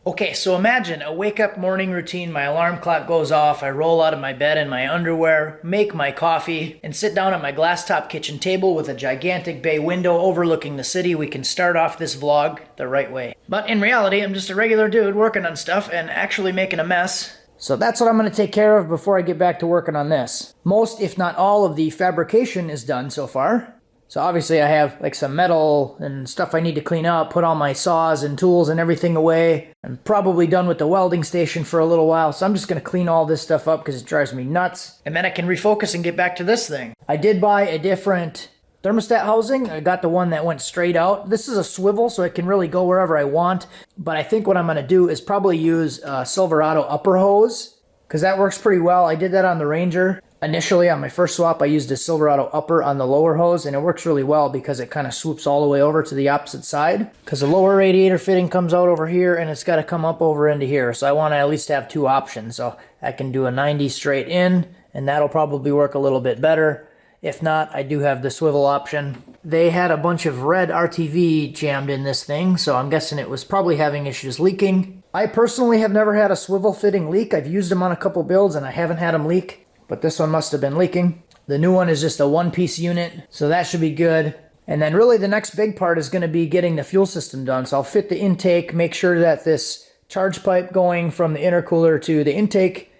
Okay, so imagine a wake up morning routine. My alarm clock goes off. I roll out of my bed in my underwear, make my coffee, and sit down at my glass top kitchen table with a gigantic bay window overlooking the city. We can start off this vlog the right way. But in reality, I'm just a regular dude working on stuff and actually making a mess. So that's what I'm going to take care of before I get back to working on this. Most, if not all, of the fabrication is done so far. So obviously I have like some metal and stuff I need to clean up, put all my saws and tools and everything away. I'm probably done with the welding station for a little while, so I'm just going to clean all this stuff up because it drives me nuts. And then I can refocus and get back to this thing. I did buy a different thermostat housing. I got the one that went straight out. This is a swivel, so it can really go wherever I want. But I think what I'm going to do is probably use a Silverado upper hose, because that works pretty well. I did that on the Ranger. Initially, on my first swap, I used a Silverado upper on the lower hose, and it works really well because it kind of swoops all the way over to the opposite side. Because the lower radiator fitting comes out over here, and it's got to come up over into here. So I want to at least have two options. So I can do a 90 straight in, and that'll probably work a little bit better. If not, I do have the swivel option. They had a bunch of red RTV jammed in this thing, so I'm guessing it was probably having issues leaking. I personally have never had a swivel fitting leak. I've used them on a couple builds, and I haven't had them leak. But this one must have been leaking. The new one is just a one-piece unit, so that should be good. And then really the next big part is going to be getting the fuel system done. So I'll fit the intake, make sure that this charge pipe going from the intercooler to the intake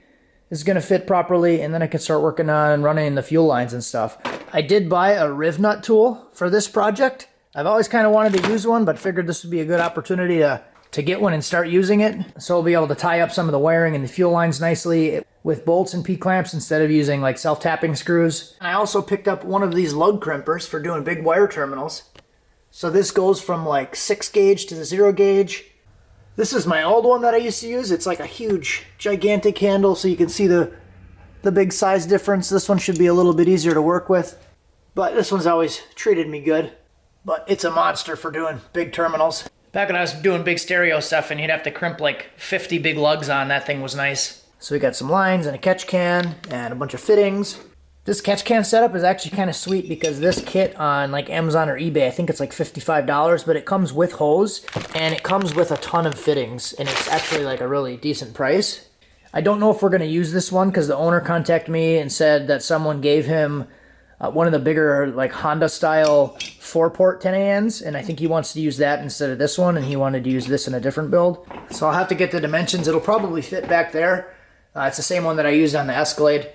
is going to fit properly, and then I can start working on running the fuel lines and stuff. I did buy a riv nut tool for this project. I've always kind of wanted to use one, but figured this would be a good opportunity to get one and start using it. So we'll be able to tie up some of the wiring and the fuel lines nicely with bolts and P-clamps instead of using like self-tapping screws. I also picked up one of these lug crimpers for doing big wire terminals. So this goes from like 6 gauge to the 0 gauge. This is my old one that I used to use. It's like a huge, gigantic handle, so you can see the big size difference. This one should be a little bit easier to work with, but this one's always treated me good. But it's a monster for doing big terminals. Back when I was doing big stereo stuff and you'd have to crimp like 50 big lugs on, that thing was nice. So we got some lines and a catch can and a bunch of fittings. This catch can setup is actually kind of sweet because this kit on like Amazon or eBay, I think it's like $55, but it comes with hose and it comes with a ton of fittings, and it's actually like a really decent price. I don't know if we're going to use this one because the owner contacted me and said that someone gave him one of the bigger like Honda style 4-port 10ANs, and I think he wants to use that instead of this one, and he wanted to use this in a different build. So I'll have to get the dimensions. It'll probably fit back there. It's the same one that I used on the Escalade,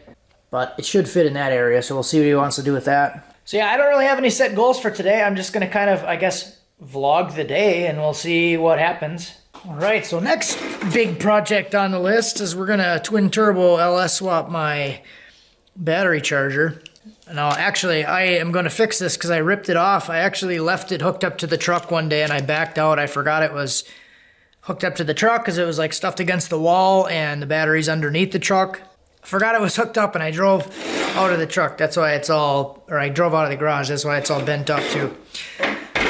but it should fit in that area, so we'll see what he wants to do with that. So yeah, I don't really have any set goals for today. I'm just going to kind of, I guess, vlog the day, and we'll see what happens. All right, so next big project on the list is we're going to twin turbo LS swap my battery charger. Now, actually, I am going to fix this because I ripped it off. I actually left it hooked up to the truck one day, and I backed out. I forgot it was hooked up to the truck because it was like stuffed against the wall and the battery's underneath the truck. I forgot it was hooked up, and I drove out of the truck. That's why it's all, or I drove out of the garage. That's why it's all bent up too.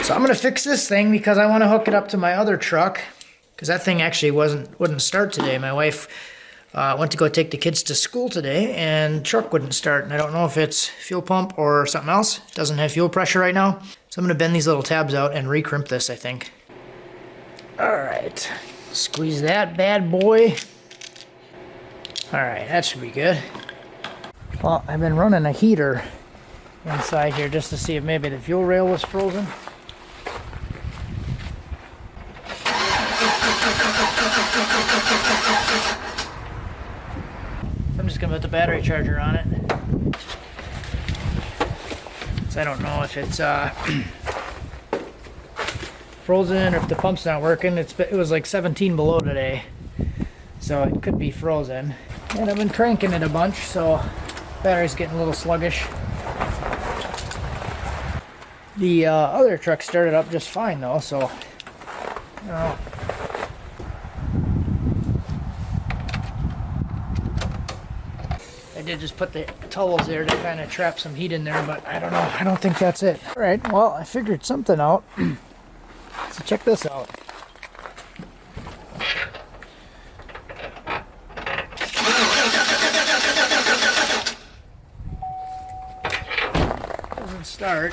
So I'm going to fix this thing because I want to hook it up to my other truck, because that thing actually wouldn't start today. My wife went to go take the kids to school today, and truck wouldn't start. And I don't know if it's fuel pump or something else. It doesn't have fuel pressure right now. So I'm going to bend these little tabs out and recrimp this, I think. All right, squeeze that bad boy. All right, that should be good. Well, I've been running a heater inside here just to see if maybe the fuel rail was frozen. I'm just gonna put the battery charger on it. So I don't know if it's frozen or if the pump's not working. It was like 17 below today, so it could be frozen. And I've been cranking it a bunch, so battery's getting a little sluggish. The other truck started up just fine though, so you know. I did just put the towels there to kind of trap some heat in there, but I don't know. I don't think that's it. All right, well, I figured something out. So check this out. Doesn't start.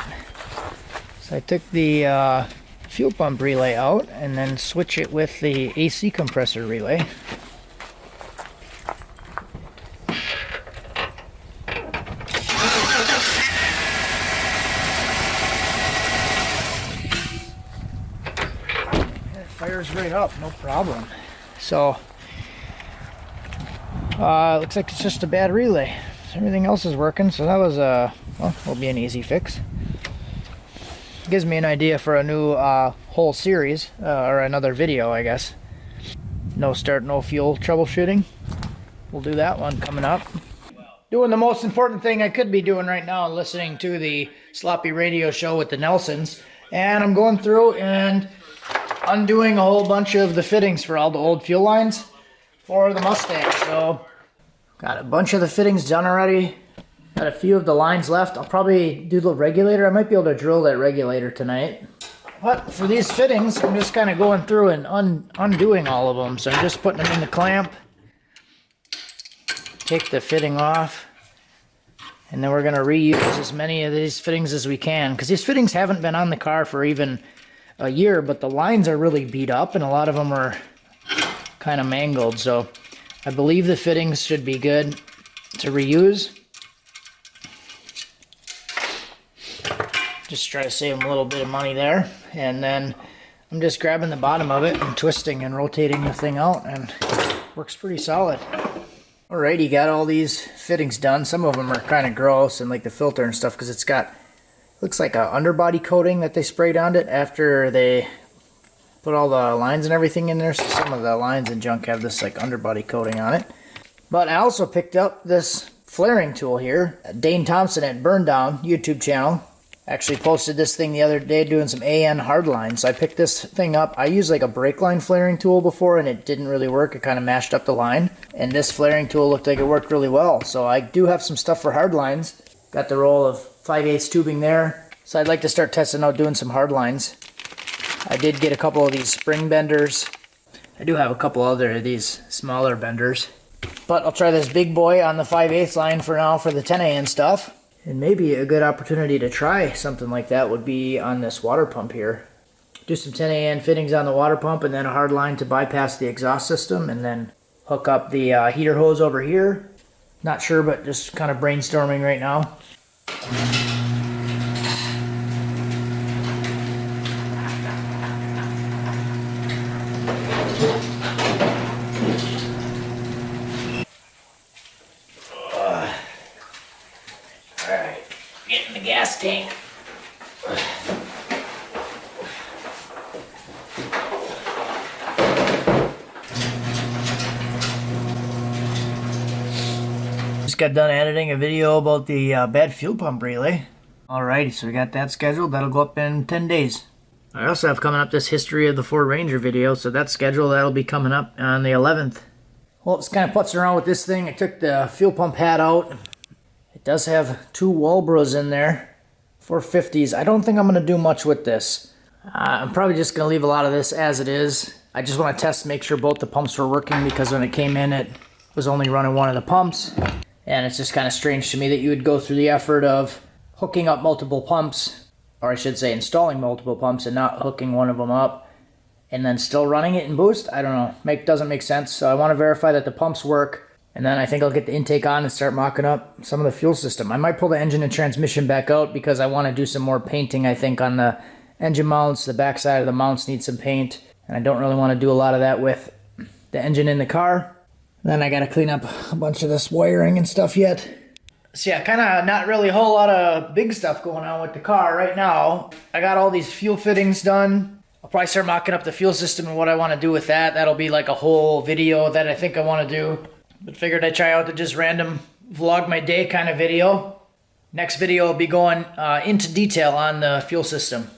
So I took the fuel pump relay out and then switch it with the AC compressor relay. It fires right up, no problem. So, looks like it's just a bad relay. Everything else is working, so that was will be an easy fix. Gives me an idea for a new whole series, or another video, I guess. No start, no fuel troubleshooting. We'll do that one coming up. Doing the most important thing I could be doing right now, listening to the sloppy radio show with the Nelsons. And I'm going through and undoing a whole bunch of the fittings for all the old fuel lines for the Mustang. So, got a bunch of the fittings done already. Got a few of the lines left. I'll probably do the regulator. I might be able to drill that regulator tonight. But for these fittings, I'm just kind of going through and undoing all of them. So I'm just putting them in the clamp. Take the fitting off. And then we're going to reuse as many of these fittings as we can. Because these fittings haven't been on the car for even a year. But the lines are really beat up. And a lot of them are kind of mangled. So I believe the fittings should be good to reuse. Just try to save them a little bit of money there. And then I'm just grabbing the bottom of it and twisting and rotating the thing out, and it works pretty solid. Alrighty, got all these fittings done. Some of them are kind of gross, and like the filter and stuff, because it's got, looks like a underbody coating that they sprayed on it after they put all the lines and everything in there. So some of the lines and junk have this like underbody coating on it. But I also picked up this flaring tool here. Dane Thompson at Burn Down YouTube channel actually posted this thing the other day doing some AN hard lines. So I picked this thing up. I used like a brake line flaring tool before and it didn't really work. It kind of mashed up the line. And this flaring tool looked like it worked really well. So I do have some stuff for hard lines. Got the roll of 5/8 tubing there. So I'd like to start testing out doing some hard lines. I did get a couple of these spring benders. I do have a couple other of these smaller benders. But I'll try this big boy on the 5/8 line for now for the 10 AN stuff. And maybe a good opportunity to try something like that would be on this water pump here. Do some 10 AN fittings on the water pump and then a hard line to bypass the exhaust system, and then hook up the heater hose over here. Not sure, but just kind of brainstorming right now. Alright, get in the gas tank. Just got done editing a video about the bad fuel pump relay. Alrighty, so we got that scheduled. That'll go up in 10 days. I also have coming up this history of the Ford Ranger video, so that's scheduled. That'll be coming up on the 11th. Well, it's kind of putzing around with this thing. I took the fuel pump hat out. It does have 2 Walbras in there, 450s. I don't think I'm going to do much with this. I'm probably just going to leave a lot of this as it is. I just want to test, make sure both the pumps were working, because when it came in, it was only running one of the pumps. And it's just kind of strange to me that you would go through the effort of hooking up multiple pumps, or I should say installing multiple pumps and not hooking one of them up, and then still running it in boost. I don't know. Doesn't make sense. So I want to verify that the pumps work. And then I think I'll get the intake on and start mocking up some of the fuel system. I might pull the engine and transmission back out because I want to do some more painting, I think, on the engine mounts. The backside of the mounts need some paint. And I don't really want to do a lot of that with the engine in the car. Then I got to clean up a bunch of this wiring and stuff yet. So yeah, kind of not really a whole lot of big stuff going on with the car right now. I got all these fuel fittings done. I'll probably start mocking up the fuel system and what I want to do with that. That'll be like a whole video that I think I want to do. But figured I'd try out the just random vlog my day kind of video. Next video will be going into detail on the fuel system.